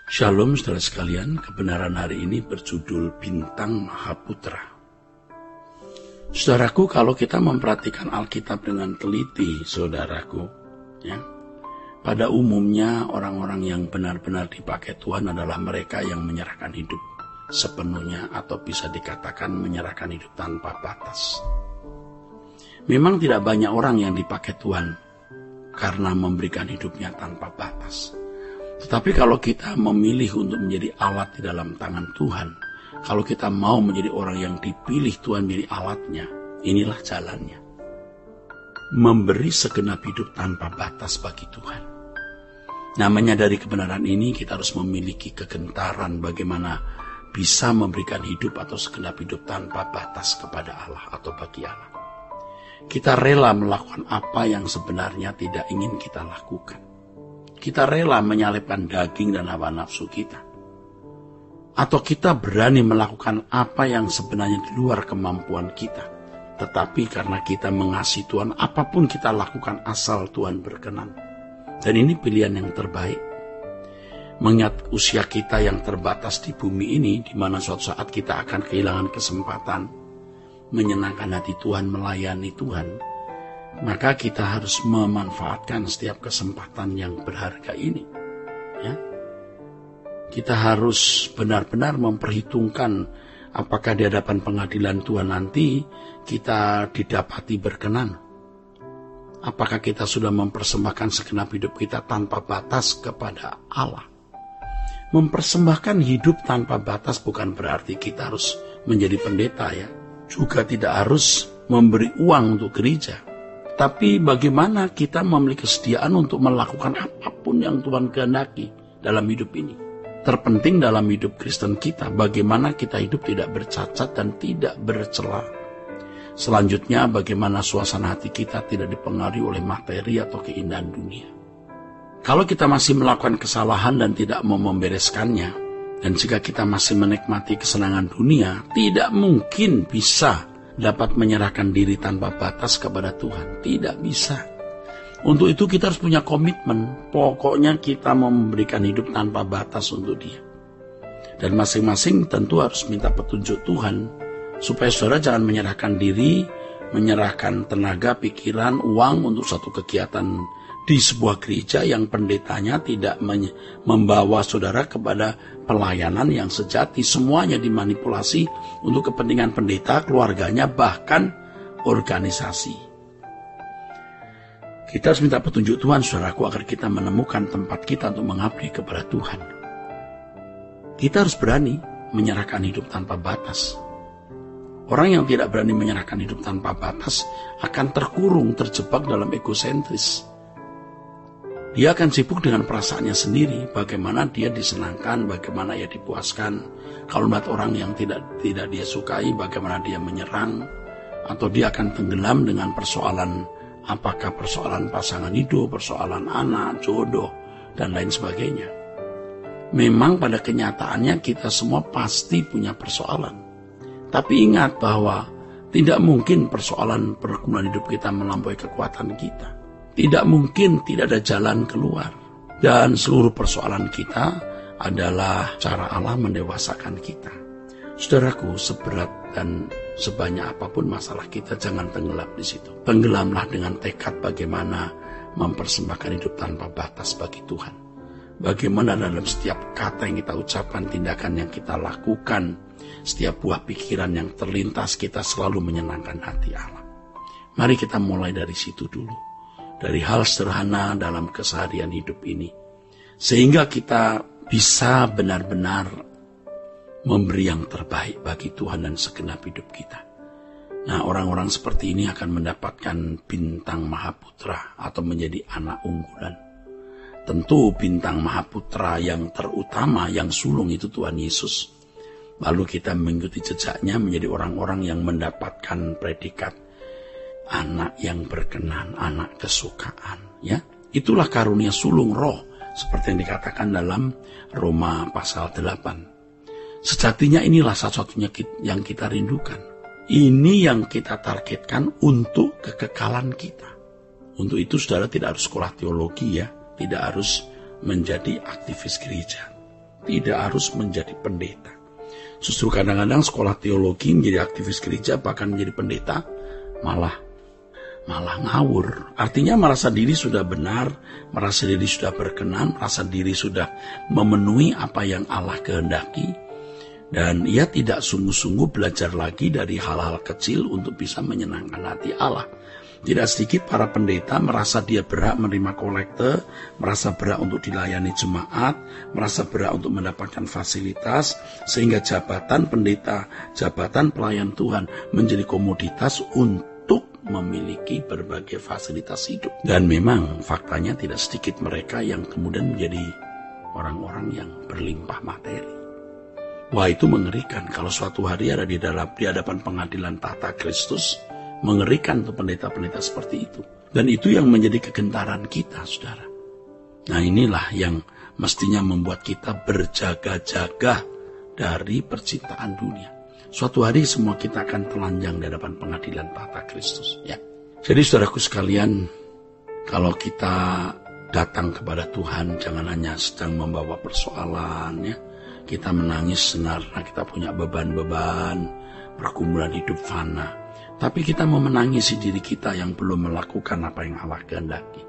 Shalom saudara sekalian, kebenaran hari ini berjudul Bintang Mahaputra. Saudaraku, kalau kita memperhatikan Alkitab dengan teliti, saudaraku, pada umumnya orang-orang yang benar-benar dipakai Tuhan adalah mereka yang menyerahkan hidup sepenuhnya, atau bisa dikatakan menyerahkan hidup tanpa batas. Memang tidak banyak orang yang dipakai Tuhan karena memberikan hidupnya tanpa batas. Tetapi kalau kita memilih untuk menjadi alat di dalam tangan Tuhan, kalau kita mau menjadi orang yang dipilih Tuhan menjadi alatnya, inilah jalannya. Memberi segenap hidup tanpa batas bagi Tuhan. Nah, menyadari kebenaran ini, kita harus memiliki kegentaran bagaimana bisa memberikan hidup atau segenap hidup tanpa batas kepada Allah atau bagi Allah. Kita rela melakukan apa yang sebenarnya tidak ingin kita lakukan. Kita rela menyalipkan daging dan hawa nafsu kita. Atau kita berani melakukan apa yang sebenarnya di luar kemampuan kita. Tetapi karena kita mengasihi Tuhan, apapun kita lakukan asal Tuhan berkenan. Dan ini pilihan yang terbaik. Mengingat usia kita yang terbatas di bumi ini, di mana suatu saat kita akan kehilangan kesempatan menyenangkan hati Tuhan, melayani Tuhan, maka kita harus memanfaatkan setiap kesempatan yang berharga ini. Kita harus benar-benar memperhitungkan apakah di hadapan pengadilan Tuhan nanti kita didapati berkenan. Apakah kita sudah mempersembahkan segenap hidup kita tanpa batas kepada Allah. Mempersembahkan hidup tanpa batas bukan berarti kita harus menjadi pendeta Juga tidak harus memberi uang untuk gereja. Tapi bagaimana kita memiliki kesediaan untuk melakukan apapun yang Tuhan kehendaki dalam hidup ini. Terpenting dalam hidup Kristen kita, bagaimana kita hidup tidak bercacat dan tidak bercela. Selanjutnya, bagaimana suasana hati kita tidak dipengaruhi oleh materi atau keindahan dunia. Kalau kita masih melakukan kesalahan dan tidak mau membereskannya, dan jika kita masih menikmati kesenangan dunia, tidak mungkin bisa dapat menyerahkan diri tanpa batas kepada Tuhan. Tidak bisa. Untuk itu kita harus punya komitmen. Pokoknya kita mau memberikan hidup tanpa batas untuk Dia. Dan masing-masing tentu harus minta petunjuk Tuhan, supaya saudara jangan menyerahkan diri, menyerahkan tenaga, pikiran, uang untuk satu kegiatan di sebuah gereja yang pendetanya tidak membawa saudara kepada pelayanan yang sejati. Semuanya dimanipulasi untuk kepentingan pendeta, keluarganya, bahkan organisasi. Kita harus minta petunjuk Tuhan, saudaraku, agar kita menemukan tempat kita untuk mengabdi kepada Tuhan. Kita harus berani menyerahkan hidup tanpa batas. Orang yang tidak berani menyerahkan hidup tanpa batas akan terkurung, terjebak dalam egosentris. Dia akan sibuk dengan perasaannya sendiri, bagaimana dia disenangkan, bagaimana ia dipuaskan. Kalau melihat orang yang tidak dia sukai, bagaimana dia menyerang, atau dia akan tenggelam dengan persoalan, apakah persoalan pasangan hidup, persoalan anak, jodoh, dan lain sebagainya. Memang pada kenyataannya kita semua pasti punya persoalan. Tapi ingat bahwa tidak mungkin persoalan pergumulan hidup kita melampaui kekuatan kita. Tidak mungkin tidak ada jalan keluar. Dan seluruh persoalan kita adalah cara Allah mendewasakan kita. Saudaraku, seberat dan sebanyak apapun masalah kita, jangan tenggelam di situ. Tenggelamlah dengan tekad bagaimana mempersembahkan hidup tanpa batas bagi Tuhan. Bagaimana dalam setiap kata yang kita ucapkan, tindakan yang kita lakukan, setiap buah pikiran yang terlintas, kita selalu menyenangkan hati Allah. Mari kita mulai dari situ dulu. Dari hal sederhana dalam keseharian hidup ini. Sehingga kita bisa benar-benar memberi yang terbaik bagi Tuhan dan segenap hidup kita. Nah, orang-orang seperti ini akan mendapatkan bintang Mahaputra atau menjadi anak unggulan. Tentu bintang Mahaputra yang terutama, yang sulung itu Tuhan Yesus. Lalu kita mengikuti jejaknya menjadi orang-orang yang mendapatkan predikat anak yang berkenan, anak kesukaan. Itulah karunia sulung roh, seperti yang dikatakan dalam Roma pasal 8. Sejatinya inilah satu-satunya yang kita rindukan. Ini yang kita targetkan untuk kekekalan kita. Untuk itu saudara tidak harus sekolah teologi tidak harus menjadi aktivis gereja. tidak harus menjadi pendeta. Justru kadang-kadang sekolah teologi, menjadi aktivis gereja, bahkan menjadi pendeta, malah ngawur. Artinya merasa diri sudah benar, merasa diri sudah berkenan, merasa diri sudah memenuhi apa yang Allah kehendaki, dan ia tidak sungguh-sungguh belajar lagi dari hal-hal kecil untuk bisa menyenangkan hati Allah. Tidak sedikit para pendeta merasa dia berhak menerima kolekte, merasa berhak untuk dilayani jemaat, merasa berhak untuk mendapatkan fasilitas, sehingga jabatan pendeta, jabatan pelayan Tuhan menjadi komoditas untuk memiliki berbagai fasilitas hidup. Dan memang faktanya tidak sedikit mereka yang kemudian menjadi orang-orang yang berlimpah materi. Wah, itu mengerikan kalau suatu hari ada di hadapan pengadilan tahta Kristus. Mengerikan untuk pendeta-pendeta seperti itu. Dan itu yang menjadi kegentaran kita, saudara. Nah, inilah yang mestinya membuat kita berjaga-jaga dari percintaan dunia. Suatu hari semua kita akan telanjang di hadapan pengadilan tahta Kristus. Ya. Jadi saudaraku sekalian, kalau kita datang kepada Tuhan, jangan hanya sedang membawa persoalan, ya. Kita menangis karena kita punya beban-beban, pergumulan hidup fana. Tapi kita mau menangisi diri kita yang belum melakukan apa yang Allah kehendaki.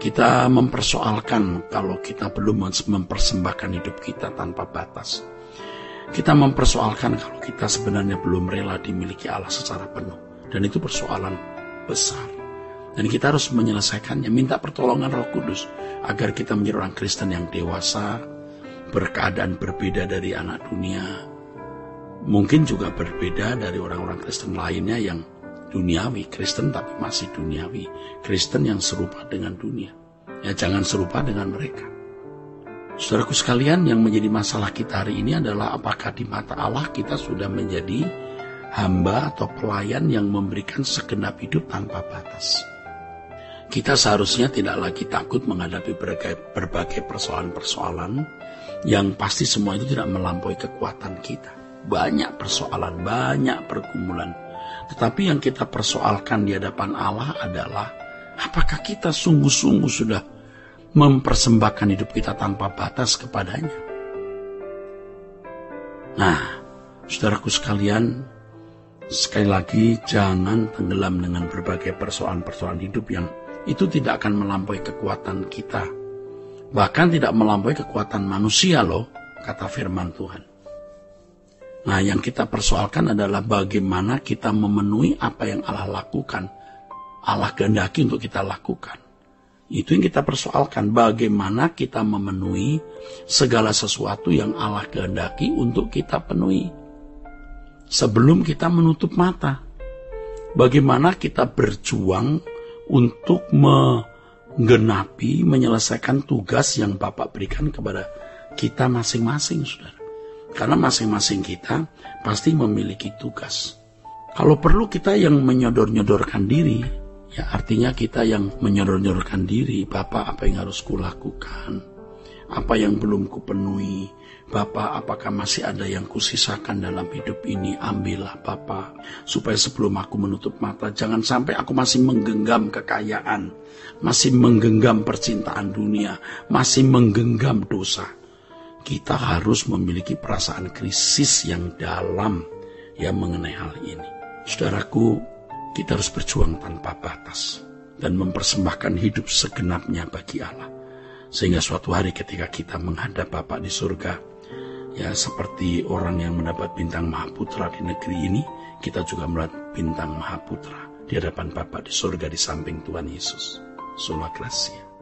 Kita mempersoalkan kalau kita belum mempersembahkan hidup kita tanpa batas. Kita mempersoalkan kalau kita sebenarnya belum rela dimiliki Allah secara penuh. Dan itu persoalan besar. Dan kita harus menyelesaikannya, minta pertolongan Roh Kudus agar kita menjadi orang Kristen yang dewasa, berkeadaan berbeda dari anak dunia. Mungkin juga berbeda dari orang-orang Kristen lainnya yang duniawi. Kristen tapi masih duniawi. Kristen yang serupa dengan dunia. Ya, jangan serupa dengan mereka. Saudaraku sekalian, yang menjadi masalah kita hari ini adalah apakah di mata Allah kita sudah menjadi hamba atau pelayan yang memberikan segenap hidup tanpa batas. Kita seharusnya tidak lagi takut menghadapi berbagai persoalan-persoalan yang pasti semua itu tidak melampaui kekuatan kita. Banyak persoalan, banyak pergumulan. Tetapi yang kita persoalkan di hadapan Allah adalah apakah kita sungguh-sungguh sudah mempersembahkan hidup kita tanpa batas kepadanya. Nah, saudaraku sekalian, sekali lagi jangan tenggelam dengan berbagai persoalan-persoalan hidup yang itu tidak akan melampaui kekuatan kita. Bahkan tidak melampaui kekuatan manusia loh, kata firman Tuhan. Nah, yang kita persoalkan adalah bagaimana kita memenuhi apa yang Allah lakukan. Allah kehendaki untuk kita lakukan. Itu yang kita persoalkan. Bagaimana kita memenuhi segala sesuatu yang Allah kehendaki untuk kita penuhi. Sebelum kita menutup mata. Bagaimana kita berjuang untuk menggenapi, menyelesaikan tugas yang Bapak berikan kepada kita masing-masing, saudara. Karena masing-masing kita pasti memiliki tugas. Kalau perlu kita yang menyodor-nyodorkan diri, ya artinya kita yang menyodor-nyodorkan diri. Bapak, apa yang harus kulakukan? Apa yang belum kupenuhi? Bapak, apakah masih ada yang kusisakan dalam hidup ini? Ambillah Bapak, supaya sebelum aku menutup mata, jangan sampai aku masih menggenggam kekayaan, masih menggenggam percintaan dunia, masih menggenggam dosa. Kita harus memiliki perasaan krisis yang dalam ya mengenai hal ini. Saudaraku, kita harus berjuang tanpa batas dan mempersembahkan hidup segenapnya bagi Allah. Sehingga suatu hari ketika kita menghadap Bapa di surga, ya seperti orang yang mendapat bintang Mahaputra di negeri ini, kita juga mendapat bintang Mahaputra di hadapan Bapa di surga di samping Tuhan Yesus. Sola Gracia.